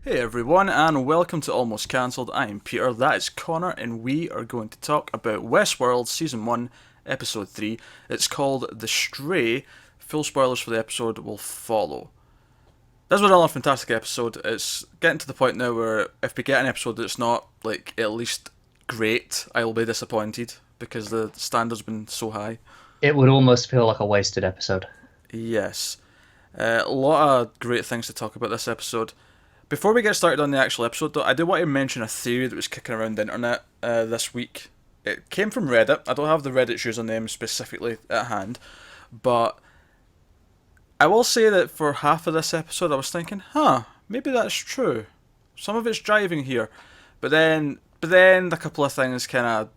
Hey everyone, and welcome to Almost Cancelled. I am Peter, that is Connor, and we are going to talk about Westworld Season 1, Episode 3. It's called The Stray. Full spoilers for the episode will follow. This was another fantastic episode. It's getting to the point now where if we get an episode that's not, like, at least great, I will be disappointed, because the standard's been so high. It would almost feel like a wasted episode. Yes. A lot of great things to talk about this episode. Before we get started on the actual episode, though, I do want to mention a theory that was kicking around the internet this week. It came from Reddit. I don't have the Reddit username specifically at hand, but I will say that for half of this episode, I was thinking, maybe that's true. Some of it's driving here, but then a couple of things kind of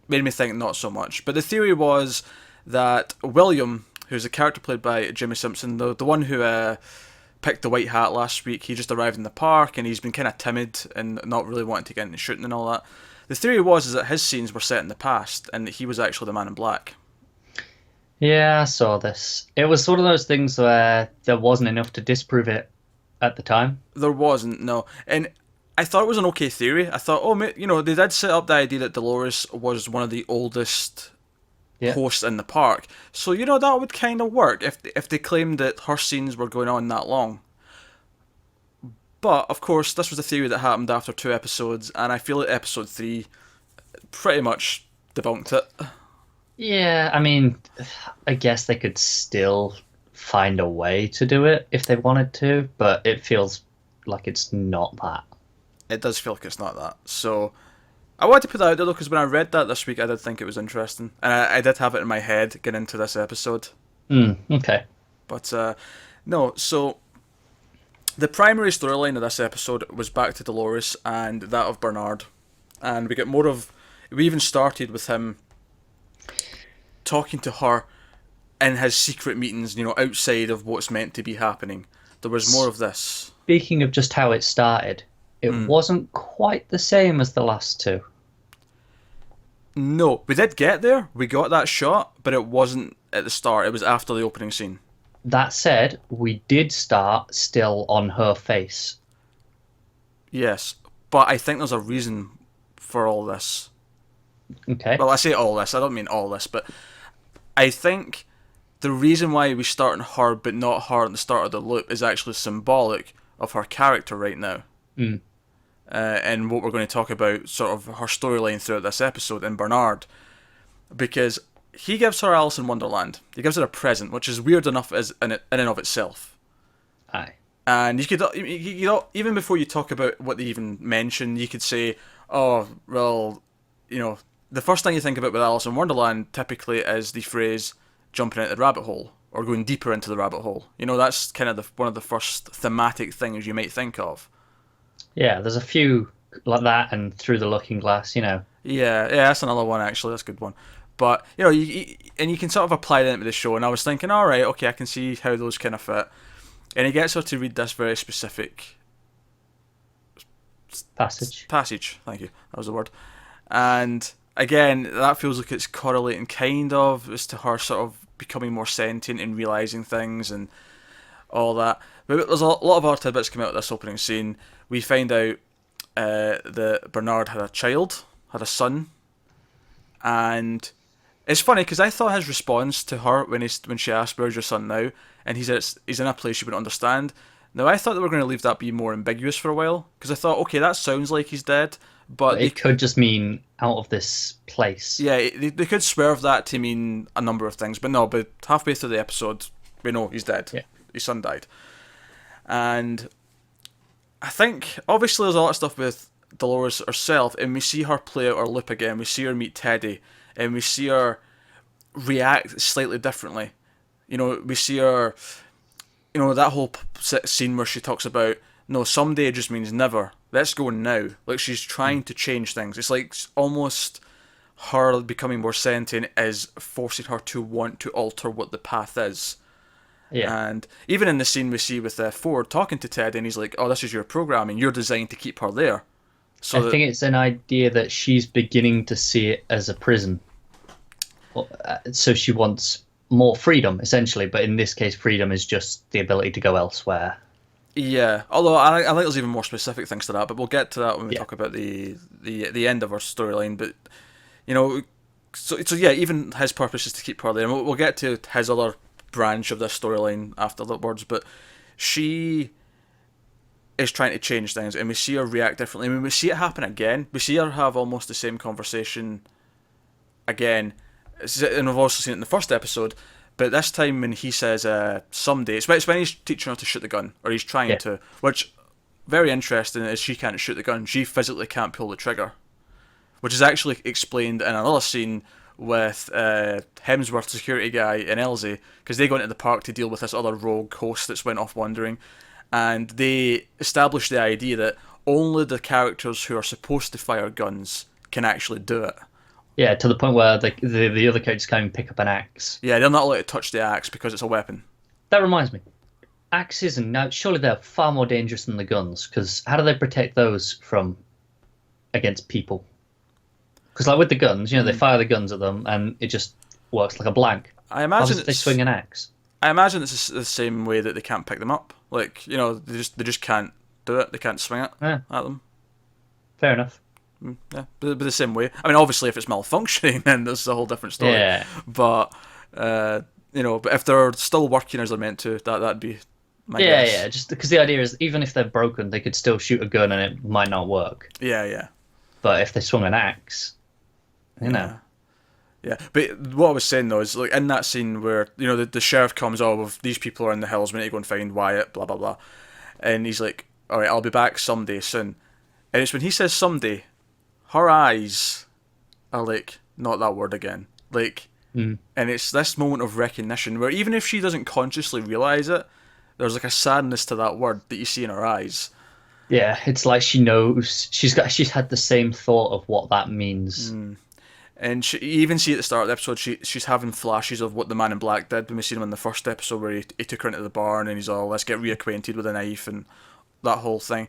made me think not so much. But the theory was that William, who's a character played by Jimmy Simpson, the one who picked the white hat last week. He just arrived in the park and he's been kind of timid and not really wanting to get into shooting and all that. The theory was that his scenes were set in the past and that he was actually the Man in Black. Yeah, I saw this. It was one of those things where there wasn't enough to disprove it at the time. There wasn't, no. And I thought it was an okay theory. I thought, they did set up the idea that Delores was one of the oldest Yeah. hosts in the park. So, that would kind of work if they claimed that her scenes were going on that long. But, of course, this was a theory that happened after 2 episodes, and I feel that episode 3 pretty much debunked it. Yeah, I mean, I guess they could still find a way to do it if they wanted to, but it feels like it's not that. It does feel like it's not that. So, I wanted to put that out there, though, because when I read that this week, I did think it was interesting. And I did have it in my head getting into this episode. Okay. But, no, so the primary storyline of this episode was back to Dolores and that of Bernard. And we get more of. We even started with him talking to her in his secret meetings, outside of what's meant to be happening. There was more of this. Speaking of just how it started, it wasn't quite the same as the last two. No, we did get there. We got that shot, but it wasn't at the start. It was after the opening scene. That said, we did start still on her face. Yes, but I think there's a reason for all this. Okay. Well, I say all this. I don't mean all this, but I think the reason why we start on her but not her at the start of the loop is actually symbolic of her character right now. Mm. And what we're going to talk about, sort of her storyline throughout this episode in Bernard, because he gives her Alice in Wonderland. He gives her a present, which is weird enough as in and of itself. Aye. And even before you talk about what they even mention, you could say, oh, well, the first thing you think about with Alice in Wonderland typically is the phrase jumping into the rabbit hole or going deeper into the rabbit hole. That's kind of one of the first thematic things you might think of. Yeah, there's a few like that and Through the Looking Glass, Yeah, that's another one actually. That's a good one. But you can sort of apply that into the show. And I was thinking, all right, okay, I can see how those kind of fit. And he gets her to read this very specific passage. Thank you. That was the word. And again, that feels like it's correlating kind of as to her sort of becoming more sentient and realizing things and all that. But there's a lot of other tidbits coming out of this opening scene. We find out that Bernard had a son, and it's funny because I thought his response to her when she asked, "Where's your son now?" and he's in a place you wouldn't understand. Now I thought they were going to leave that be more ambiguous for a while because I thought, okay, that sounds like he's dead, but It could just mean out of this place. yeah, they could swerve that to mean a number of things, but no. But halfway through the episode, we know he's dead. Yeah. His son died, and I think obviously there's a lot of stuff with Dolores herself, and we see her play out her loop again. We see her meet Teddy, and we see her react slightly differently. We see her, that whole scene where she talks about, no, someday just means never. Let's go now. Like she's trying to change things. It's like almost her becoming more sentient is forcing her to want to alter what the path is. Yeah. And even in the scene we see with Ford talking to Ted, and he's like, "Oh, this is your programming. You're designed to keep her there." I think it's an idea that she's beginning to see it as a prison. So she wants more freedom, essentially. But in this case, freedom is just the ability to go elsewhere. Yeah, although I think there's even more specific things to that, but we'll get to that when we Yeah. talk about the end of our storyline. But you know, so yeah, even his purpose is to keep her there, and we'll get to his other branch of this storyline afterwards. But she is trying to change things, and we see her react differently. I mean, we see it happen again. We see her have almost the same conversation again, and we've also seen it in the first episode. But this time, when he says someday, it's when he's teaching her to shoot the gun, or he's trying Yeah. to, which very interesting is she can't shoot the gun. She physically can't pull the trigger, which is actually explained in another scene with Hemsworth's security guy and Elsie, because they go into the park to deal with this other rogue host that's went off wandering, and they establish the idea that only the characters who are supposed to fire guns can actually do it. Yeah, to the point where the other characters can't even pick up an axe. Yeah, they're not allowed to touch the axe because it's a weapon. That reminds me, axes and now surely they're far more dangerous than the guns. Because how do they protect those from against people? Because like with the guns, they fire the guns at them and it just works like a blank. I How imagine does they swing an axe? I imagine it's the same way that they can't pick them up. Like, they just can't do it. They can't swing it Yeah, at them. fair enough. Yeah, but the same way. I mean, obviously, if it's malfunctioning, then there's a whole different story. Yeah, But but if they're still working as they're meant to, that'd be my yeah, guess. yeah. Just because the idea is even if they're broken, they could still shoot a gun and it might not work. Yeah, yeah, But if they swung an axe, yeah. Yeah, but what I was saying though is like in that scene where the sheriff comes, oh, well, these people are in the hills, we need to go and find Wyatt, blah blah blah, and he's like, all right, I'll be back someday soon, and it's when he says someday, her eyes are like not that word again, like, and it's this moment of recognition where even if she doesn't consciously realize it, there's like a sadness to that word that you see in her eyes. yeah, it's like she knows she's had the same thought of what that means. And you even see at the start of the episode, she's having flashes of what the Man in Black did when we seen him in the first episode, where he took her into the barn and he's all, let's get reacquainted with a knife and that whole thing.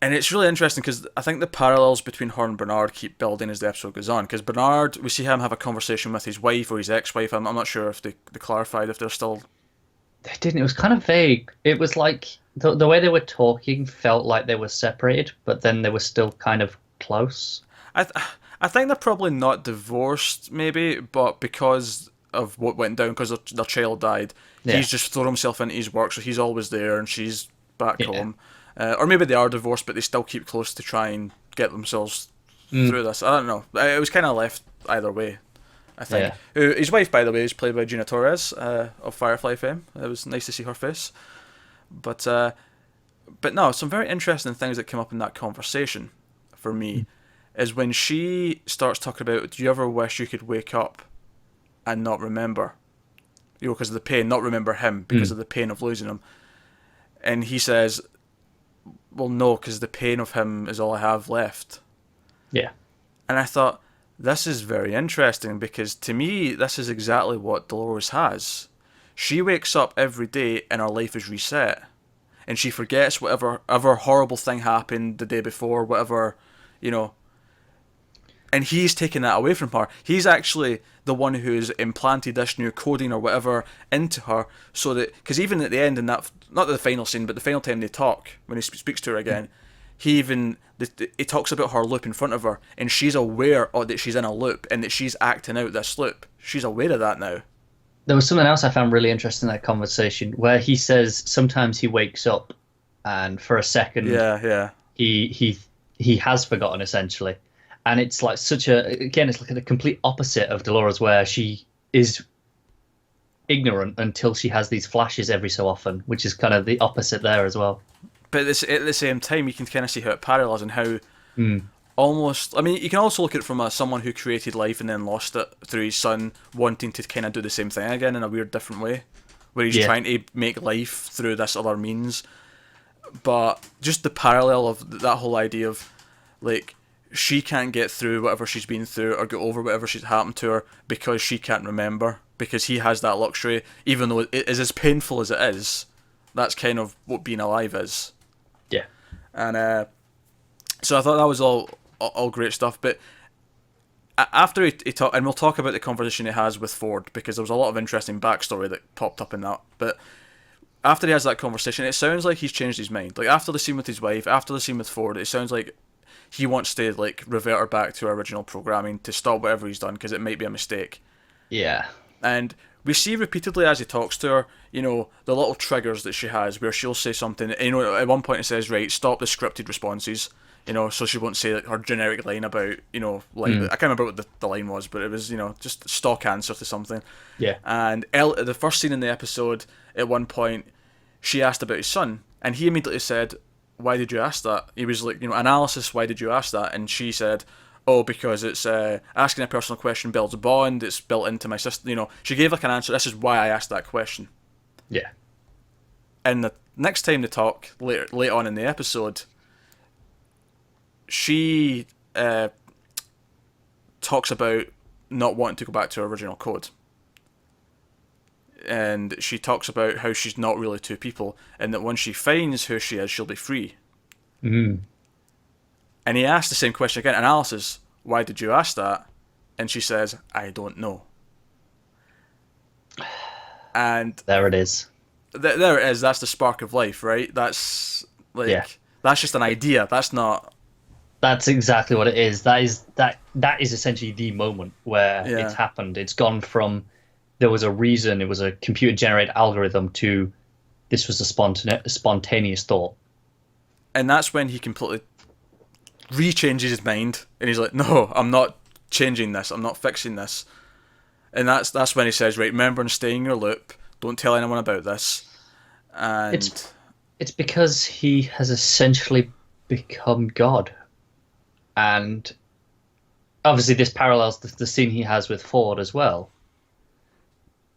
And it's really interesting because I think the parallels between her and Bernard keep building as the episode goes on. Because Bernard, we see him have a conversation with his wife or his ex-wife. I'm not sure if they clarified if they're still. They didn't. It was kind of vague. It was like the way they were talking felt like they were separated, but then they were still kind of close. I think they're probably not divorced, maybe, but because of what went down, because their child died, he's just thrown himself into his work, so he's always there, and she's back home. Or maybe they are divorced, but they still keep close to try and get themselves through this. I don't know. It was kind of left either way, I think. His wife, by the way, is played by Gina Torres of Firefly fame. It was nice to see her face. But no, some very interesting things that came up in that conversation for me is when she starts talking about, do you ever wish you could wake up and not remember? Because of the pain, not remember him because of the pain of losing him. And he says, well, no, because the pain of him is all I have left. Yeah. And I thought, this is very interesting because to me, this is exactly what Delores has. She wakes up every day and her life is reset. And she forgets whatever horrible thing happened the day before, whatever, and he's taken that away from her. He's actually the one who's implanted this new coding or whatever into her, so that, because even at the end in that, not the final scene, but the final time they talk, when he speaks to her again, he talks about her loop in front of her, and she's aware that she's in a loop and that she's acting out this loop. She's aware of that now. There was something else I found really interesting in that conversation where he says sometimes he wakes up and for a second he has forgotten essentially. And it's like it's like a complete opposite of Delores, where she is ignorant until she has these flashes every so often, which is kind of the opposite there as well. But at the same time, you can kind of see how it parallels and how almost. I mean, you can also look at it from someone who created life and then lost it through his son wanting to kind of do the same thing again in a weird, different way, where he's trying to make life through this other means. But just the parallel of that whole idea of like, she can't get through whatever she's been through or get over whatever she's happened to her because she can't remember, because he has that luxury, even though it is as painful as it is. That's kind of what being alive is. Yeah. And so I thought that was all great stuff. But after he talked, and we'll talk about the conversation he has with Ford, because there was a lot of interesting backstory that popped up in that. But after he has that conversation, it sounds like he's changed his mind. Like after the scene with his wife, after the scene with Ford, it sounds like he wants to like revert her back to her original programming to stop whatever he's done because it might be a mistake. Yeah. And we see repeatedly as he talks to her, the little triggers that she has where she'll say something. At one point it says, right, stop the scripted responses. So she won't say like her generic line about, like I can't remember what the line was, but it was, just stock answer to something. Yeah. And the first scene in the episode, at one point, she asked about his son, and he immediately said, "Why did you ask that?" He was like, analysis. Why did you ask that? And she said, "Oh, because it's asking a personal question builds a bond. It's built into my system." She gave like an answer. This is why I asked that question. Yeah. And the next time they talk, late on in the episode, she talks about not wanting to go back to her original code. And she talks about how she's not really two people, and that when she finds who she is, she'll be free. Mm. And he asked the same question again, analysis, why did you ask that? And she says, I don't know. And there it is. There it is. That's the spark of life, right? That's that's just an idea. That's exactly what it is. That is essentially the moment where it's happened. It's gone from there was a reason, it was a computer generated algorithm, to this was a spontaneous thought. And that's when he completely rechanges his mind, and he's like, no, I'm not changing this, I'm not fixing this. And that's when he says, right, remember and stay in your loop, don't tell anyone about this. And it's because he has essentially become God. And obviously this parallels the scene he has with Ford as well,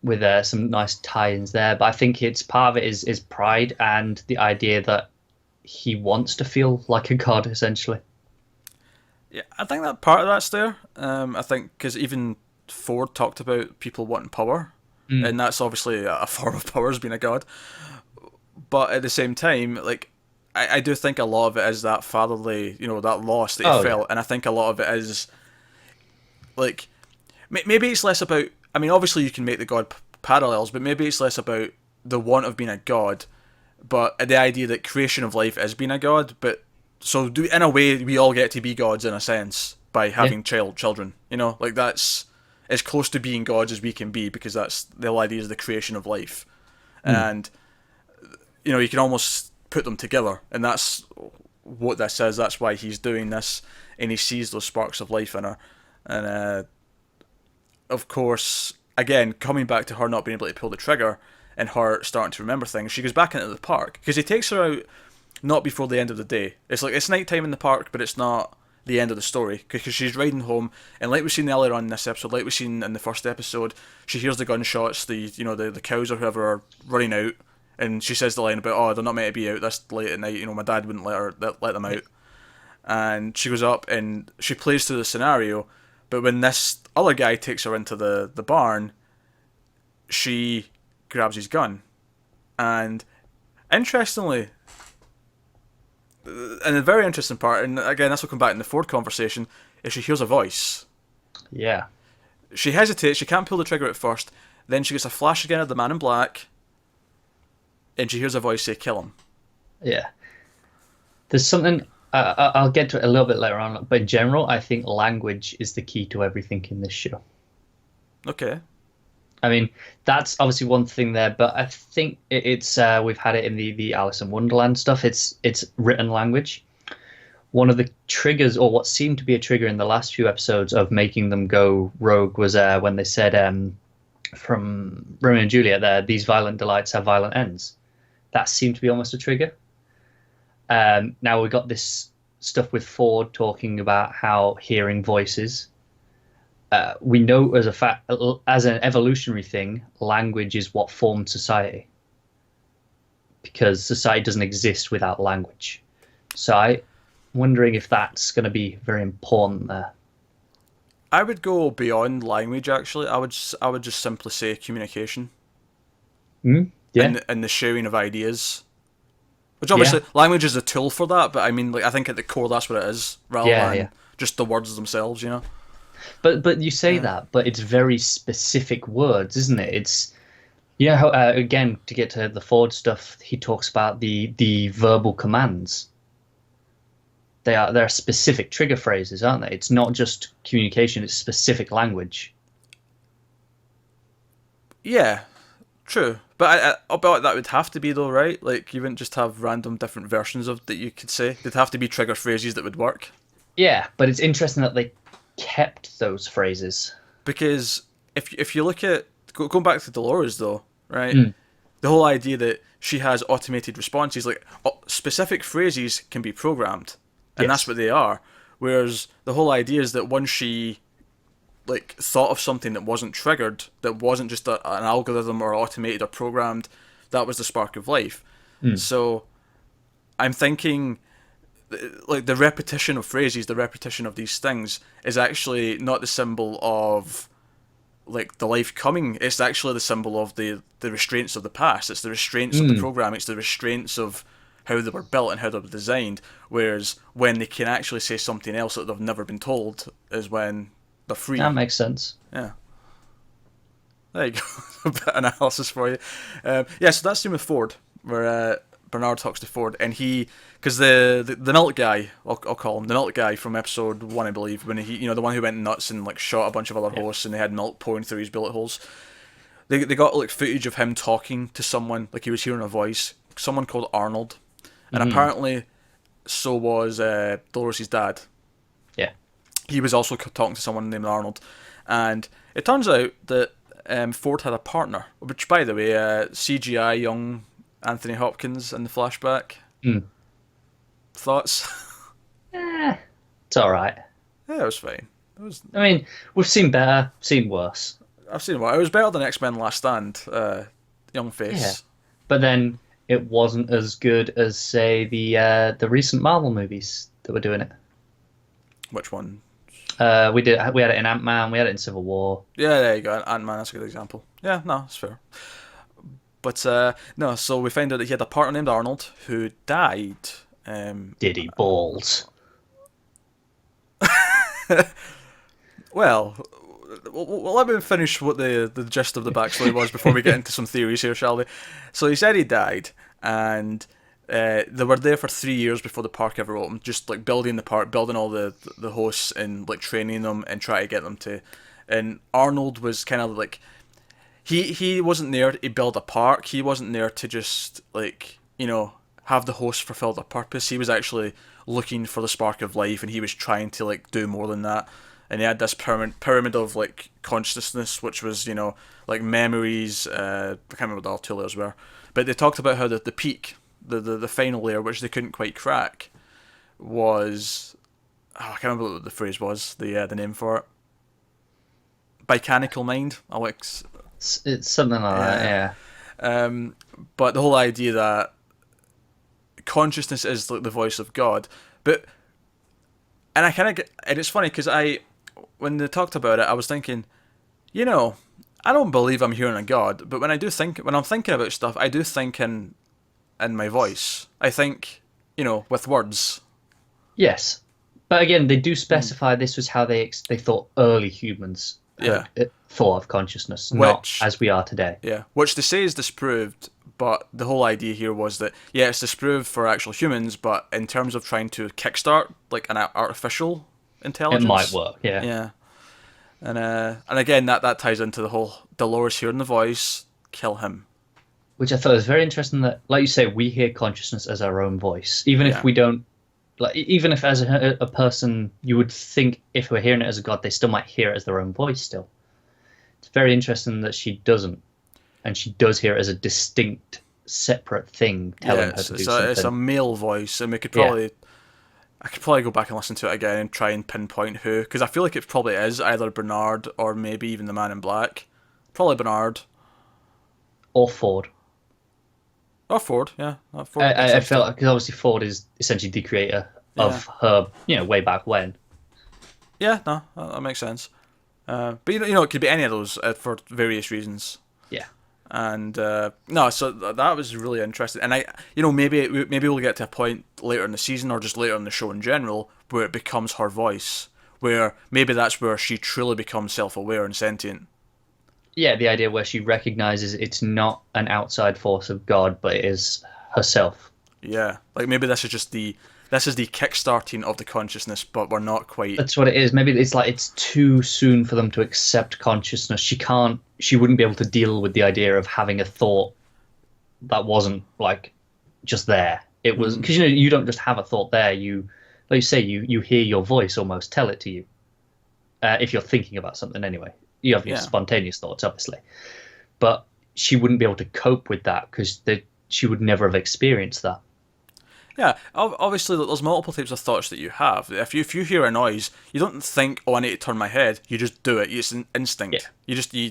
with some nice tie-ins there. But I think it's part of it is pride and the idea that he wants to feel like a god, essentially. Yeah, I think that part of that's there. I think because even Ford talked about people wanting power, and that's obviously a form of power, as being a god. But at the same time, like, I do think a lot of it is that fatherly, that loss that he felt, and I think a lot of it is, like, maybe it's less about, I mean, obviously you can make the god parallels, but maybe it's less about the want of being a god, but the idea that creation of life is being a god, but so in a way we all get to be gods in a sense by having children, like that's as close to being gods as we can be, because that's the whole idea is the creation of life. And you can almost put them together, and that's what this is. That's why he's doing this, and he sees those sparks of life in her. And of course, again, coming back to her not being able to pull the trigger and her starting to remember things, she goes back into the park, because he takes her out not before the end of the day. It's like, it's nighttime in the park, but it's not the end of the story, because she's riding home, and like we've seen earlier on in this episode, like we've seen in the first episode, she hears the gunshots, the cows or whoever are running out, and she says the line about, oh, they're not meant to be out this late at night, my dad wouldn't let them out. And she goes up and she plays through the scenario, but when this other guy takes her into the barn, she grabs his gun. And interestingly, and a very interesting part, and again this will come back in the Ford conversation, is she hears a voice. Yeah. She hesitates, she can't pull the trigger at first, then she gets a flash again of the man in black, and she hears a voice say, kill him. Yeah. There's something, I'll get to it a little bit later on, but in general, I think language is the key to everything in this show. Okay. I mean, that's obviously one thing there, but I think it's we've had it in the Alice in Wonderland stuff. It's written language. One of the triggers, or what seemed to be a trigger in the last few episodes of making them go rogue, was when they said from Romeo and Juliet there, these violent delights have violent ends. That seemed to be almost a trigger. Now we got this stuff with Ford talking about how hearing voices. We know as an evolutionary thing, language is what formed society, because society doesn't exist without language. So I'm wondering if that's going to be very important there. I would go beyond language. Actually, I would just simply say communication. Yeah. And the sharing of ideas. Which obviously language is a tool for that, but I mean, like, I think at the core that's what it is, rather than just the words themselves, But you say that, but it's very specific words, isn't it? It's Yeah, again, to get to the Ford stuff, he talks about the verbal commands. They're specific trigger phrases, aren't they? It's not just communication, it's specific language. Yeah, true. But I bet that would have to be though, right? Like you wouldn't just have random different versions of that you could say. They'd have to be trigger phrases that would work. Yeah, but it's interesting that they kept those phrases. Because if you look at going back to Delores though, right? Mm. The whole idea that she has automated responses, like specific phrases can be programmed, and that's Yes. what they are. Whereas the whole idea is that once she like thought of something that wasn't triggered, that wasn't just an algorithm or automated or programmed, that was the spark of life. Mm. So I'm thinking like the repetition of phrases, the repetition of these things is actually not the symbol of like the life coming. It's actually the symbol of the restraints of the past. It's the restraints of the Mm. program. It's the restraints of how they were built and how they were designed. Whereas when they can actually say something else that they've never been told is when they're That free. makes sense. Yeah. There you go. A bit of analysis for you. Yeah, so that's scene with Ford, where Bernard talks to Ford, and because the milk guy, I'll call him the milk guy from episode 1, I believe, when he, the one who went nuts and like shot a bunch of other Yeah. hosts, and they had milk pouring through his bullet holes. They got like footage of him talking to someone, like he was hearing a voice, someone called Arnold, and Hmm. apparently so was Dolores' dad. Yeah. He was also talking to someone named Arnold, and it turns out that Ford had a partner, which, by the way, CGI young Anthony Hopkins in the flashback. Mm. Thoughts? Eh, it's all right. Yeah, it was fine. It was. I mean, we've seen better, seen worse. I've seen it. It was better than X Men Last Stand. Young Yeah. face. But then it wasn't as good as, say, the recent Marvel movies that were doing it. Which one? We had it in Ant-Man, we had it in Civil War. Yeah, there you go. Ant Man. That's a good example. Yeah, no, it's fair. But no, so we found out that he had a partner named Arnold who died. Did he balls? Well, let me finish what the gist of the backstory was before we get into some theories here, shall we? So he said he died, and they were there for 3 years before the park ever opened, just like building the park, building all the hosts, and like training them and try to get them to. And Arnold was kind of like he wasn't there to build a park. He wasn't there to just like have the hosts fulfill their purpose. He was actually looking for the spark of life, and he was trying to like do more than that. And he had this pyramid of like consciousness, which was like memories. I can't remember what the other two layers were, but they talked about how the peak, the final layer, which they couldn't quite crack, was I can't remember what the phrase was. The name for it. Bicanical mind, Alex. It's something like that, Yeah. yeah. But the whole idea that consciousness is like the voice of God, but and I kind of get, and it's funny because when they talked about it, I was thinking, I don't believe I'm hearing a God, but when I'm thinking about stuff, I do think in my voice. I think, with words. Yes. But again, they do specify this was how they thought early humans Yeah. thought of consciousness, not Which as we are today. Yeah, which they say is disproved, but the whole idea here was that yeah, it's disproved for actual humans, but in terms of trying to kickstart like an artificial It might intelligence, work, yeah. yeah, and again that ties into the whole Delores hearing the voice, kill him. Which I thought was very interesting that, like you say, we hear consciousness as our own voice, even Yeah. if we don't. Like, even if as a person, you would think if we're hearing it as a god, they still might hear it as their own voice still. It's very interesting that she doesn't, and she does hear it as a distinct, separate thing telling her to do something. It's a male voice, and we could probably. I could probably go back and listen to it again and try and pinpoint who, because I feel like it probably is either Bernard or maybe even the Man in Black. Probably Bernard. Or Ford. Or Ford, yeah. Ford I felt because obviously Ford is essentially the creator of her, way back when. Yeah, no, that makes sense. But it could be any of those for various reasons. Yeah. And no, so that was really interesting. And maybe we'll get to a point later in the season or just later in the show in general where it becomes her voice, where maybe that's where she truly becomes self-aware and sentient. Yeah, the idea where she recognizes it's not an outside force of God, but it is herself. Yeah, like maybe this is the kickstarting of the consciousness, but we're not quite. That's what it is. Maybe it's like it's too soon for them to accept consciousness. She wouldn't be able to deal with the idea of having a thought that wasn't like just there. It was because you don't just have a thought there. Like you say, you hear your voice almost tell it to you. If you're thinking about something anyway, you have your spontaneous thoughts, obviously, but she wouldn't be able to cope with that because she would never have experienced that. Yeah, obviously there's multiple types of thoughts that you have. If you hear a noise, you don't think, "Oh, I need to turn my head." You just do it. It's an instinct. Yeah.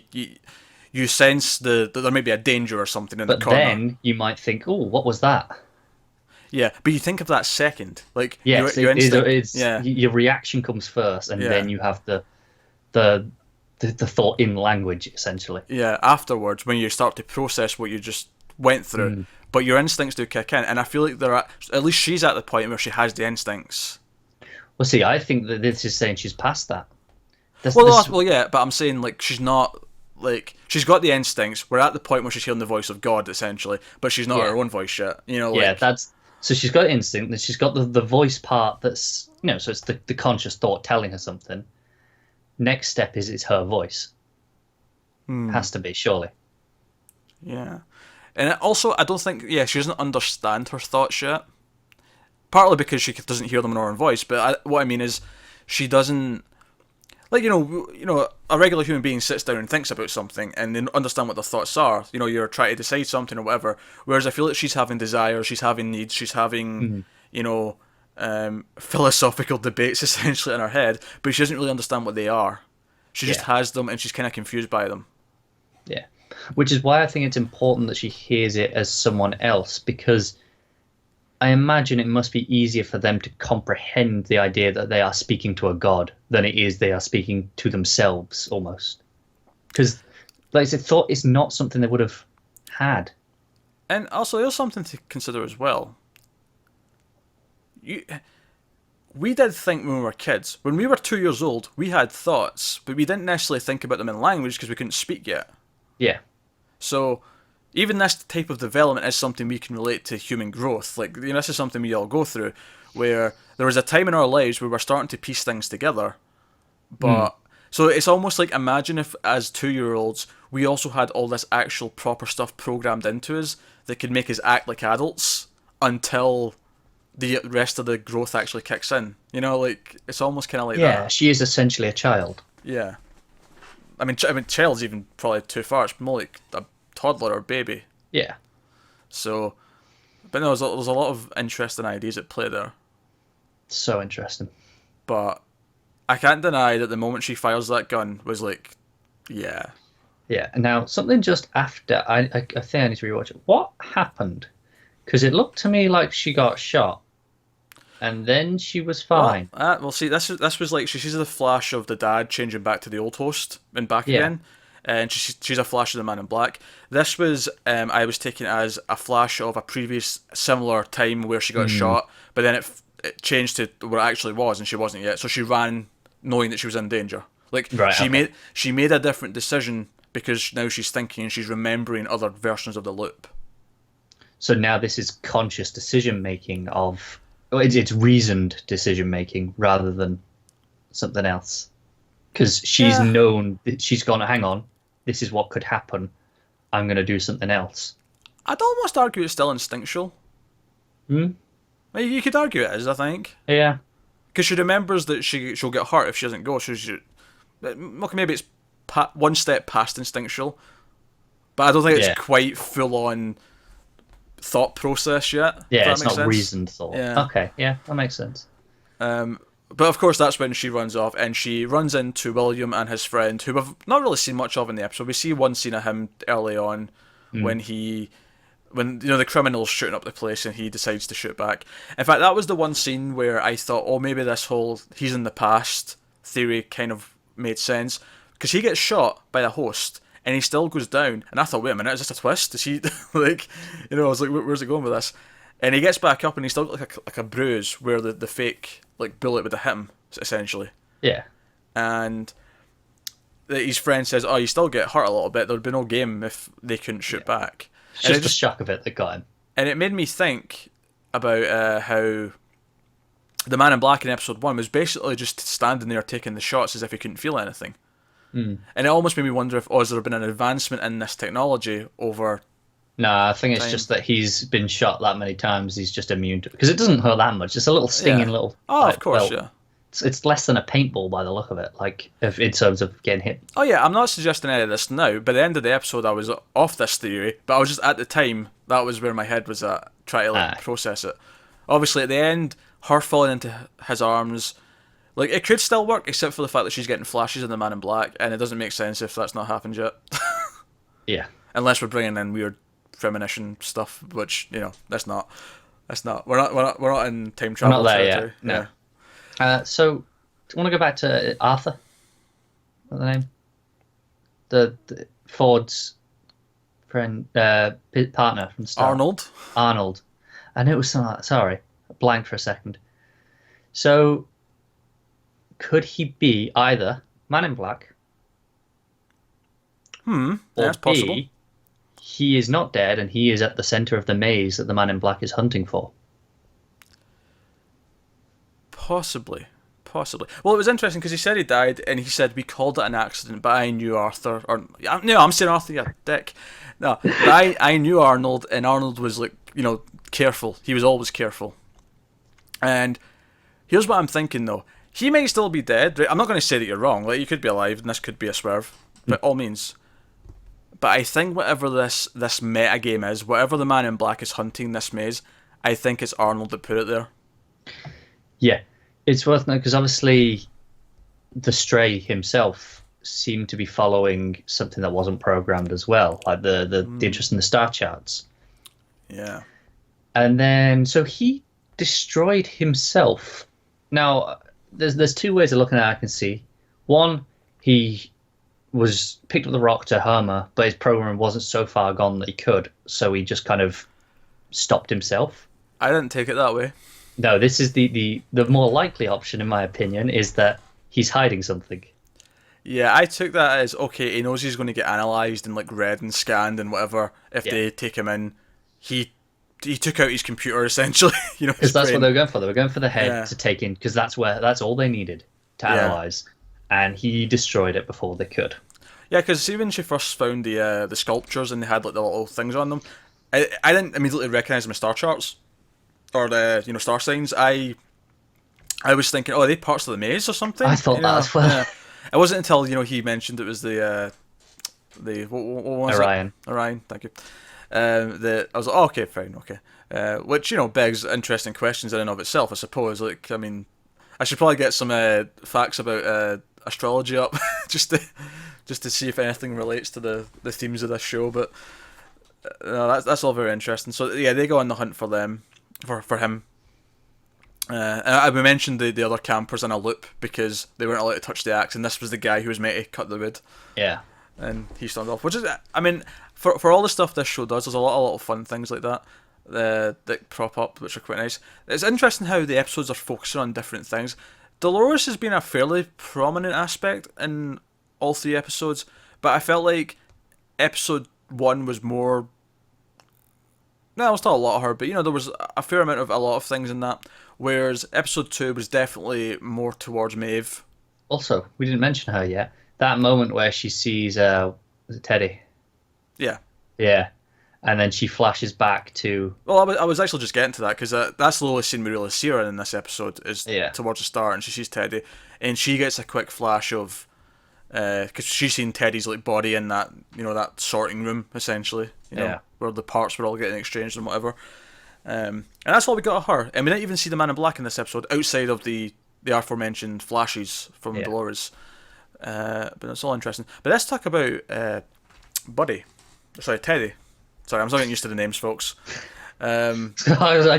You sense that there may be a danger or something in the But corner. then you might think, "Oh, what was that?" Yeah, but you think of that second, like Yes, your instinct. it's Yeah, your reaction comes first, and Yeah. then you have the the thought in language essentially. yeah. Afterwards, when you start to process what you just went through, but your instincts do kick in, and I feel like at least she's at the point where she has the instincts. Well, see, I think that this is saying she's past that. Well, yeah, but I'm saying like she's not. Like she's got the instincts. We're at the point where she's hearing the voice of God, essentially, but she's not her own voice yet. Yeah, so she's got instinct, and she's got the voice part that's so it's the conscious thought telling her something. Next step is it's her voice. Has to be, surely. Yeah, and also I don't think she doesn't understand her thoughts yet. Partly because she doesn't hear them in her own voice, but what I mean is she doesn't. Like a regular human being sits down and thinks about something, and they understand what their thoughts are. You're trying to decide something or whatever. Whereas I feel like she's having desires, she's having needs, she's having philosophical debates essentially in her head, but she doesn't really understand what they are. She just has them, and she's kind of confused by them. Yeah, which is why I think it's important that she hears it as someone else, because I imagine it must be easier for them to comprehend the idea that they are speaking to a god than it is they are speaking to themselves, almost. Because, like I said, thought is not something they would have had. And also, there's something to consider as well. We did think when we were kids. When we were 2 years old, we had thoughts, but we didn't necessarily think about them in language because we couldn't speak yet. Yeah. So even this type of development is something we can relate to human growth. Like, this is something we all go through, where there was a time in our lives where we're starting to piece things together. But so it's almost like, imagine if as 2-year-olds we also had all this actual proper stuff programmed into us that could make us act like adults until the rest of the growth actually kicks in. Like it's almost kind of like that. Yeah, she is essentially a child. Yeah. I mean, child's even probably too far. It's more like a toddler or baby. Yeah. So, but no, there's a lot of interesting ideas at play there. So interesting. But I can't deny that the moment she fires that gun was like, yeah. Yeah. Now, something just after, I think I need to rewatch it. What happened? Because it looked to me like she got shot, and then she was fine. Well, see, this was like she sees the flash of the dad changing back to the old host and back again. And she's a flash of the Man in Black. This was, I was taking it as a flash of a previous similar time where she got shot, but then it changed to where it actually was, and she wasn't yet. So she ran knowing that she was in danger. Like she made a different decision because now she's thinking and she's remembering other versions of the loop. So now this is conscious decision making it's reasoned decision making rather than something else. Because she's known, she's gone, hang on, this is what could happen. I'm going to do something else. I'd almost argue it's still instinctual. You could argue it is, I think. Yeah. Because she remembers that she'll get hurt if she doesn't go. So maybe it's one step past instinctual. But I don't think it's quite full-on thought process yet. Yeah, it's not reasoned thought. Yeah. Okay, yeah, that makes sense. But of course, that's when she runs off, and she runs into William and his friend, who we've not really seen much of in the episode. We see one scene of him early on when the criminal's shooting up the place, and he decides to shoot back. In fact, that was the one scene where I thought, oh, maybe this whole he's in the past theory kind of made sense, because he gets shot by the host, and he still goes down. And I thought, wait a minute, is this a twist? Is he like, I was like, where's it going with this? And he gets back up, and he's still got like a bruise where the fake bullet would have hit him, essentially. Yeah. And his friend says, "Oh, you still get hurt a little bit. There'd be no game if they couldn't shoot back." It's just the shock of it that got him. And it made me think about how the Man in Black in episode 1 was basically just standing there taking the shots as if he couldn't feel anything. Mm. And it almost made me wonder if, has there been an advancement in this technology over... No, I think it's just that he's been shot that many times, he's just immune to it. Because it doesn't hurt that much. It's a little stinging little... Oh, of course, yeah. It's less than a paintball by the look of it, like in terms of getting hit. Oh yeah, I'm not suggesting any of this now. By the end of the episode, I was off this theory, but I was just at the time, that was where my head was at, trying to process it. Obviously, at the end, her falling into his arms, like, it could still work, except for the fact that she's getting flashes in the Man in Black, and it doesn't make sense if that's not happened yet. Yeah. Unless we're bringing in weird premonition stuff, which, that's not. We're not in time travel. We're not there yet. No. Yeah. So, do you want to go back to Arthur? What's the name? The Ford's friend, partner from the start. Arnold. I knew it was something like that. Sorry, I blanked for a second. So, could he be either Man in Black? That's possible. B, he is not dead and he is at the center of the maze that the Man in Black is hunting for. Possibly. Well, it was interesting because he said he died, and he said we called it an accident, but I knew Arthur. No, I'm saying Arthur, you dick. No, but I knew Arnold, and Arnold was like, careful. He was always careful. And here's what I'm thinking though: he might still be dead. Right? I'm not going to say that you're wrong. Like, you could be alive, and this could be a swerve, by all means. But I think whatever this meta game is, whatever the Man in Black is hunting this maze, I think it's Arnold that put it there. Yeah. It's worth noting because obviously the Stray himself seemed to be following something that wasn't programmed as well, like the interest in the star charts. Yeah. And then, so he destroyed himself. Now, there's two ways of looking at it I can see. One, he was picked up the rock to Herma, but his program wasn't so far gone that he could, so he just kind of stopped himself. I didn't take it that way. No, this is the more likely option, in my opinion, is that he's hiding something. Yeah, I took that as, okay, he knows he's going to get analysed and, like, read and scanned and whatever if they take him in. He took out his computer, essentially. Because that's what they were going for. They were going for the head to take in, because that's all they needed to analyse. And he destroyed it before they could. Yeah, because see, when she first found the sculptures and they had, like, the little things on them, I didn't immediately recognise them as star charts. Or the star signs. I was thinking, are they parts of the maze or something? I thought that as well. Yeah. It wasn't until he mentioned it was the what was Orion. It? Orion, thank you. I was like, okay, fine, okay. Which begs interesting questions in and of itself, I suppose. Like, I mean, I should probably get some facts about astrology up just to see if anything relates to the themes of this show. But no, that's all very interesting. So yeah, they go on the hunt for them. For him. And we mentioned the other campers in a loop because they weren't allowed to touch the axe, and this was the guy who was meant to cut the wood. Yeah. And he stormed off. Which is, I mean, for all the stuff this show does, there's a lot of little fun things like that that prop up, which are quite nice. It's interesting how the episodes are focusing on different things. Dolores has been a fairly prominent aspect in all three episodes, but I felt like episode 1 was more... No, it was still a lot of her, but there was a fair amount of a lot of things in that. Whereas episode 2 was definitely more towards Maeve. Also, we didn't mention her yet. That moment where she sees was it Teddy? Yeah. Yeah. And then she flashes back to... Well, I was actually just getting to that, because that's the only scene we really see her in this episode, is towards the start, and she sees Teddy. And she gets a quick flash of... Because she's seen Teddy's body in that that sorting room, essentially. Where the parts were all getting exchanged and whatever. And that's all we got of her. And we didn't even see the Man in Black in this episode, outside of the aforementioned flashes from Delores. But it's all interesting. But let's talk about Teddy. Sorry, I'm still getting used to the names, folks. I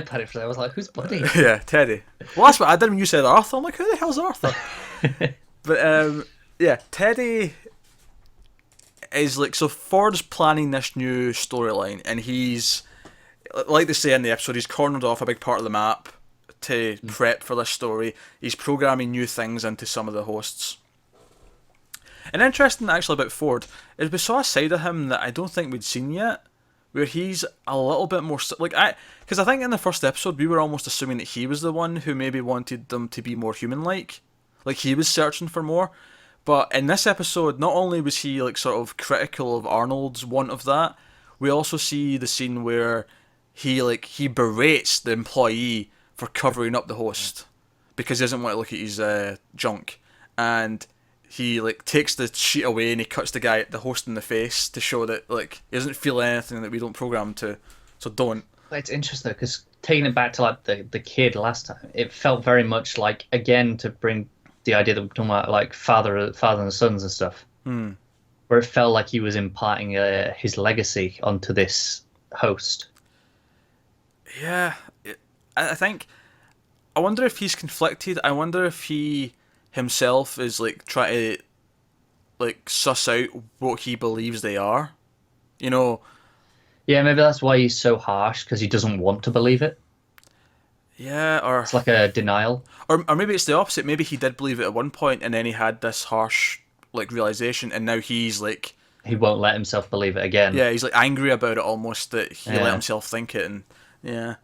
panicked for that. I was like, who's Buddy? Yeah, Teddy. Well, that's what I did when you said Arthur. I'm like, who the hell's Arthur? But yeah, Teddy is so Ford's planning this new storyline, and he's, like they say in the episode, he's cornered off a big part of the map to prep for this story. He's programming new things into some of the hosts. And interesting actually about Ford is we saw a side of him that I don't think we'd seen yet, where he's a little bit more because I think in the first episode we were almost assuming that he was the one who maybe wanted them to be more human-like, like he was searching for more. But in this episode, not only was he like sort of critical of Arnold's want of that, we also see the scene where he berates the employee for covering up the host because he doesn't want to look at his junk, and he like takes the sheet away and he cuts the host in the face to show that like he doesn't feel anything that we don't program to, so don't. It's interesting because taking it back to like the kid last time, it felt very much like, again, to bring the idea that we're talking about like father and sons and stuff, where it felt like he was imparting his legacy onto this host. Yeah, I think. I wonder if he's conflicted. I wonder if he himself is like trying to like suss out what he believes they are. You know. Yeah, maybe that's why he's so harsh, because he doesn't want to believe it. Yeah, or it's like a denial. Or maybe it's the opposite. Maybe he did believe it at one point, and then he had this harsh like realization, and now he's like he won't let himself believe it again. Yeah, he's like angry about it almost that he let himself think it, and yeah.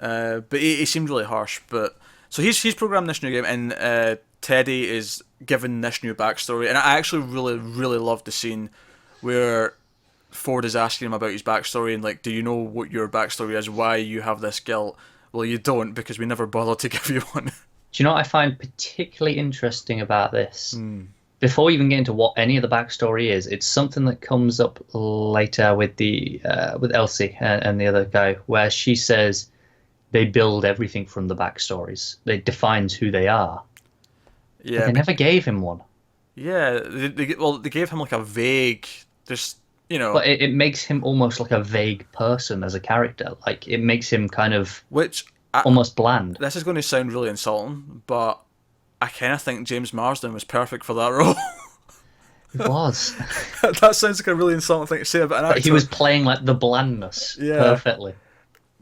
But he seemed really harsh. But so he's programmed this new game, and Teddy is given this new backstory, and I actually really loved the scene where Ford is asking him about his backstory and like, do you know what your backstory is? Why you have this guilt? Well, you don't, because we never bothered to give you one. Do you know what I find particularly interesting about this? Before we even get into what any of the backstory is, it's something that comes up later with with Elsie and the other guy, where she says they build everything from the backstories. It defines who they are. Yeah, but they never gave him one. Yeah, they gave him like a vague, just But it makes him almost like a vague person as a character. Like it makes him kind of almost bland. This is going to sound really insulting, but I kind of think James Marsden was perfect for that role. He was. That sounds like a really insulting thing to say about an actor. But he was playing like the blandness perfectly.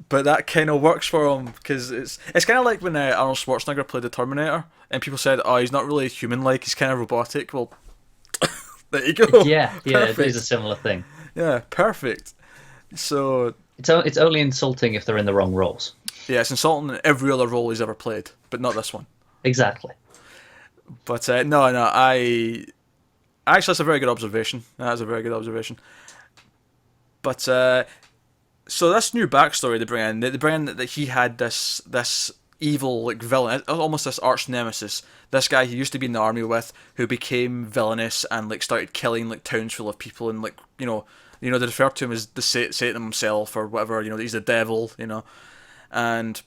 But that kind of works for him, because it's kind of like when Arnold Schwarzenegger played the Terminator, and people said, "Oh, he's not really human-like; he's kind of robotic." Well, there you go. Yeah, it is a similar thing. Yeah, perfect. So it's only insulting if they're in the wrong roles. Yeah, it's insulting in every other role he's ever played, but not this one. Exactly. But no, actually, that's a very good observation. That's a very good observation. But so this new backstory they bring in that he had this evil like villain, almost this arch nemesis. This guy he used to be in the army with, who became villainous and like started killing like towns full of people, and like they refer to him as the Satan himself or whatever. He's the devil. And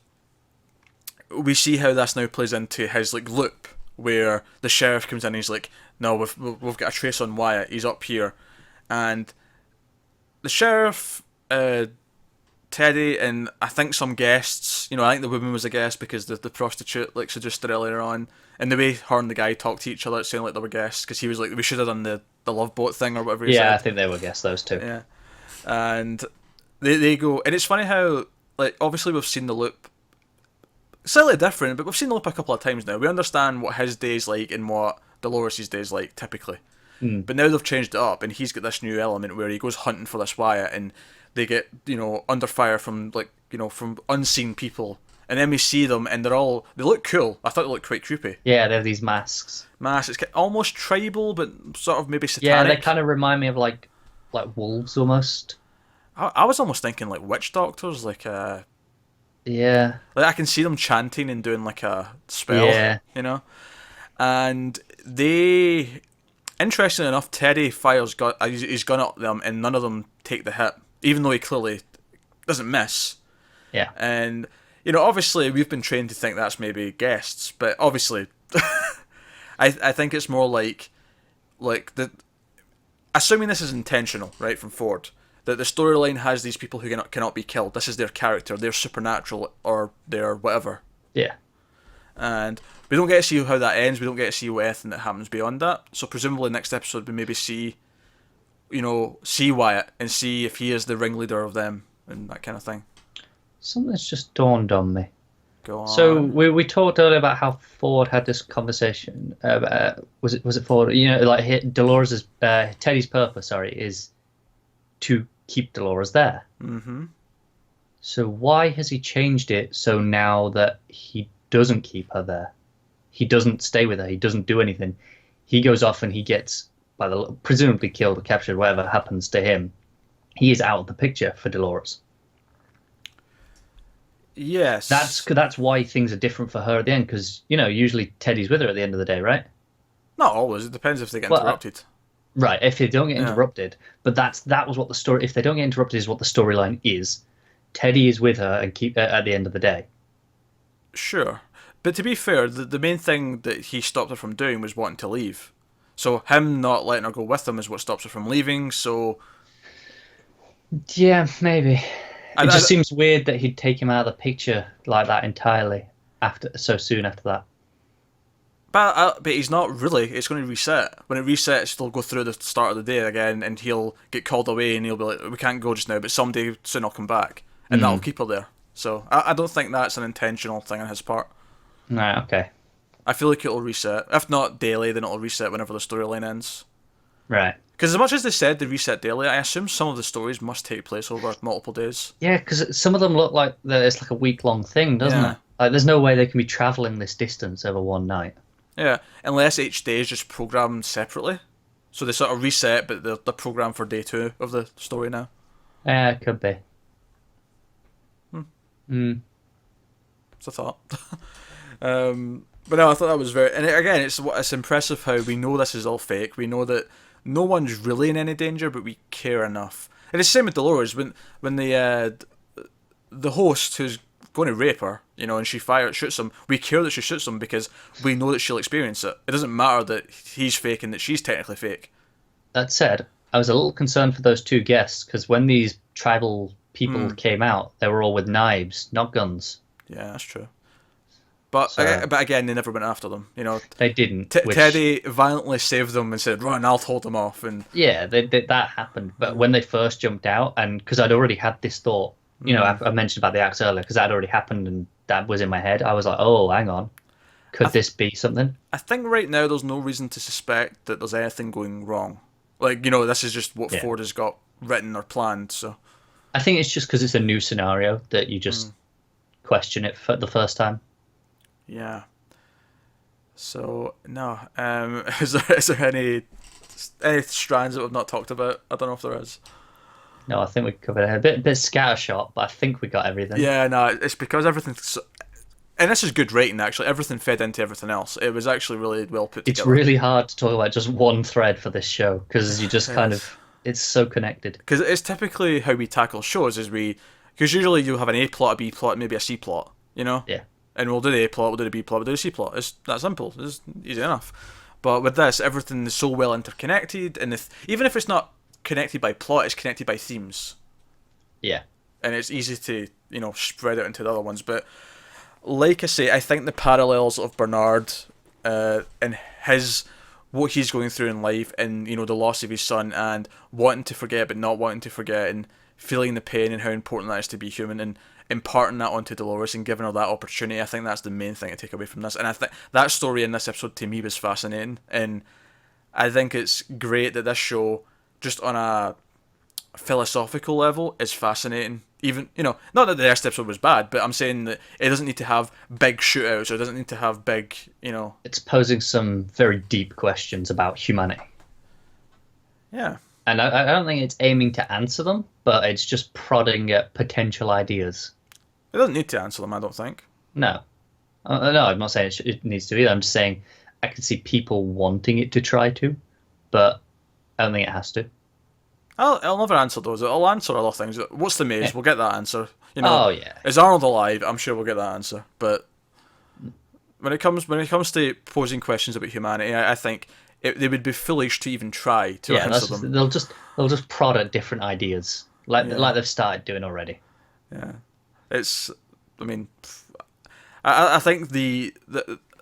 we see how this now plays into his like loop, where the sheriff comes in and he's like, no, we've got a trace on Wyatt, he's up here. And the sheriff, Teddy, and I think some guests, I think the woman was a guest because the prostitute like suggested earlier on, and the way her and the guy talked to each other, it sounded like they were guests, because he was like, we should have done the love boat thing or whatever he said. Yeah, I think they were guests, those two. Yeah. And they go, and it's funny how, like, obviously we've seen the loop slightly different, but we've seen the loop a couple of times now. We understand what his day's like and what Delores' day's like, typically. But now they've changed it up, and he's got this new element where he goes hunting for this Wyatt, and they get, under fire from, like, from unseen people. And then we see them, and they look cool. I thought they looked quite creepy. Yeah, they have these masks. It's almost tribal, but sort of maybe satanic. Yeah, they kind of remind me of, like wolves, almost. I was almost thinking, like, witch doctors, like, yeah. Like, I can see them chanting and doing, like, a spell, And they... Interestingly enough, Teddy fires his gun at them, and none of them take the hit, even though he clearly doesn't miss. Yeah. And, obviously, we've been trained to think that's maybe guests, but obviously, I think it's more like assuming this is intentional, right, from Ford, that the storyline has these people who cannot be killed. This is their character. They're supernatural, or they're whatever. Yeah. And we don't get to see how that ends. We don't get to see anything that happens beyond that. So presumably next episode we maybe see Wyatt and see if he is the ringleader of them and that kind of thing. Something's just dawned on me. Go So on. we talked earlier about how Ford had this conversation. Was it Ford? You know, like Dolores' Teddy's purpose, sorry, is to keep Dolores there. Mm-hmm. So why has he changed it so now that he doesn't keep her there? He doesn't stay with her. He doesn't do anything. He goes off and he gets presumably killed or captured, whatever happens to him. He is out of the picture for Dolores. Yes. That's why things are different for her at the end, because usually Teddy's with her at the end of the day, right? Not always. It depends if they get Well, interrupted. right. If they don't get Yeah. interrupted, but that was what the story. If they don't get interrupted, is what the storyline is. Teddy is with her and keep at the end of the day. Sure. But to be fair, the main thing that he stopped her from doing was wanting to leave. So him not letting her go with him is what stops her from leaving. So Yeah, maybe. I, It I, just seems weird that he'd take him out of the picture like that entirely after so soon after that. but he's not really. It's going to reset. When it resets, they'll go through the start of the day again, and he'll get called away, and he'll be like, "We can't go just now, but someday soon I'll come back," and that'll keep her there. So I don't think that's an intentional thing on his part. Right. Okay. I feel like it'll reset. If not daily, then it'll reset whenever the storyline ends. Right. Because as much as they said they reset daily, I assume some of the stories must take place over multiple days. Yeah, because some of them look like it's like a week-long thing, doesn't Yeah. it? Like, there's no way they can be traveling this distance over one night. Yeah, unless each day is just programmed separately. So they sort of reset, but they're programmed for day 2 of the story now. Yeah, it could be. It's a thought. But no, I thought that was very. And again, it's impressive how we know this is all fake. We know that no one's really in any danger, but we care enough. And it's the same with Dolores when the host who's going to rape her, and she shoots him. We care that she shoots him because we know that she'll experience it. It doesn't matter that he's fake and that she's technically fake. That said, I was a little concerned for those two guests because when these tribal people came out, they were all with knives, not guns. Yeah, that's true. But again, they never went after them. They didn't. Teddy violently saved them and said, "Run, I'll hold them off." And yeah, that happened. But when they first jumped out, and because I'd already had this thought, I mentioned about the axe earlier, because that already happened and that was in my head. I was like, oh, hang on, could this be something? I think right now there's no reason to suspect that there's anything going wrong. Like, this is just what Ford has got written or planned. So I think it's just because it's a new scenario that you just question it for the first time. Yeah. So no, is there any strands that we've not talked about? I don't know if there is. No, I think we covered it. A bit scattershot, but I think we got everything. Yeah, no, it's because everything, and this is good writing actually. Everything fed into everything else. It was actually really well put together. It's really hard to talk about just one thread for this show because you just it's so connected. Because it's typically how we tackle shows because usually you'll have an A plot, a B plot, maybe a C plot. Yeah. And we'll do the A plot, we'll do the B plot, we'll do the C plot. It's that simple. It's easy enough. But with this, everything is so well interconnected, and even if it's not connected by plot, it's connected by themes. Yeah. And it's easy to, spread out into the other ones. But like I say, I think the parallels of Bernard and what he's going through in life, and the loss of his son, and wanting to forget but not wanting to forget, and feeling the pain and how important that is to be human, and imparting that onto Dolores and giving her that opportunity. I think that's the main thing to take away from this. And I think that story in this episode to me was fascinating, and I think it's great that this show, just on a philosophical level, is fascinating. Even, not that the next episode was bad, but I'm saying that it doesn't need to have big shootouts, or it doesn't need to have big, It's posing some very deep questions about humanity. Yeah. And I don't think it's aiming to answer them, but it's just prodding at potential ideas. It doesn't need to answer them, I don't think. No. No, I'm not saying it needs to either. I'm just saying I can see people wanting it to try to, but I don't think it has to. I'll never answer those. I'll answer other things. What's the maze? Yeah. We'll get that answer. Oh yeah. Is Arnold alive? I'm sure we'll get that answer. But when it comes to posing questions about humanity, I think they would be foolish to even try to answer them. They'll just prod at different ideas, like they've started doing already. Yeah, I think the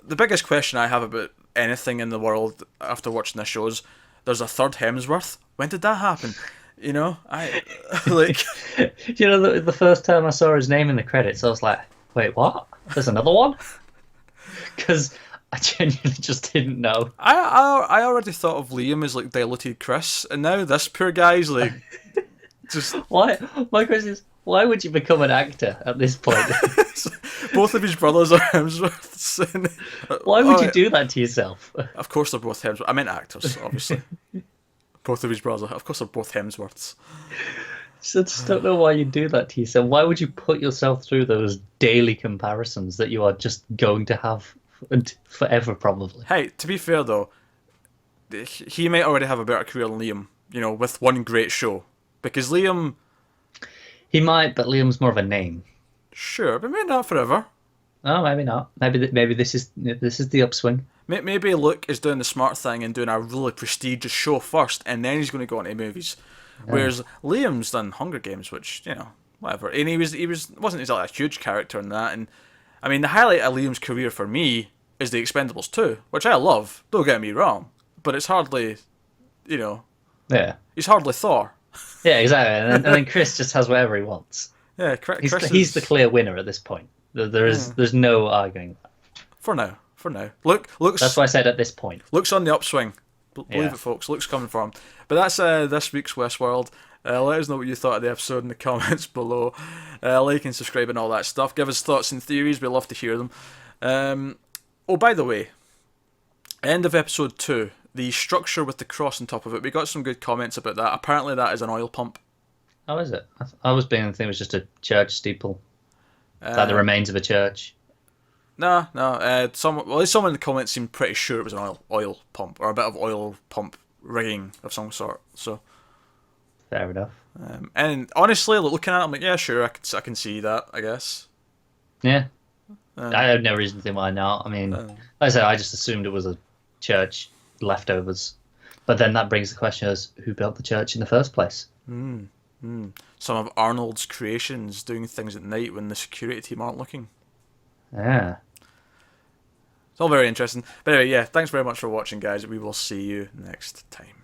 biggest question I have about anything in the world after watching this show is, there's a third Hemsworth. When did that happen? I like. The first time I saw his name in the credits, I was like, wait, what? There's another one? Because I genuinely just didn't know. I already thought of Liam as like diluted Chris, and now this poor guy's like just Why? My question is, why would you become an actor at this point? both of his brothers are Hemsworths. Why would you do that to yourself? Of course they're both Hemsworths. I meant actors, obviously. Both of his brothers. Of course they're both Hemsworths. So I just don't know why you do that to yourself. Why would you put yourself through those daily comparisons that you are just going to have forever, probably? Hey, to be fair though, he might already have a better career than Liam, with one great show. Because Liam... He might, but Liam's more of a name. Sure, but maybe not forever. Oh, maybe not. Maybe this is the upswing. Maybe Luke is doing the smart thing and doing a really prestigious show first, and then he's going to go into movies. Yeah. Whereas Liam's done Hunger Games, which whatever, and he wasn't exactly a huge character in that. And I mean, the highlight of Liam's career for me is The Expendables 2, which I love. Don't get me wrong, but it's hardly, yeah, he's hardly Thor. Yeah, exactly. And then Chris just has whatever he wants. Yeah, he's the clear winner at this point. There's no arguing. For now. Luke's. That's why I said at this point. Luke's on the upswing. Believe it, folks. Luke's coming for him. But that's this week's Westworld. Let us know what you thought of the episode in the comments below. Like and subscribe and all that stuff. Give us thoughts and theories. We'd love to hear them. By the way, end of episode 2. The structure with the cross on top of it. We got some good comments about that. Apparently that is an oil pump. Oh, is it? I was being the thing. It was just a church steeple. Like the remains of a church. No. Someone in the comments seemed pretty sure it was an oil pump, or a bit of oil pump rigging of some sort. So fair enough. And honestly, looking at it, I'm like, yeah, sure, I can see that, I guess. Yeah. I have no reason to think why not. I mean, like I said, I just assumed it was a church leftovers. But then that brings the question as who built the church in the first place? Some of Arnold's creations doing things at night when the security team aren't looking. Yeah. It's all very interesting. But anyway, yeah, thanks very much for watching, guys. We will see you next time.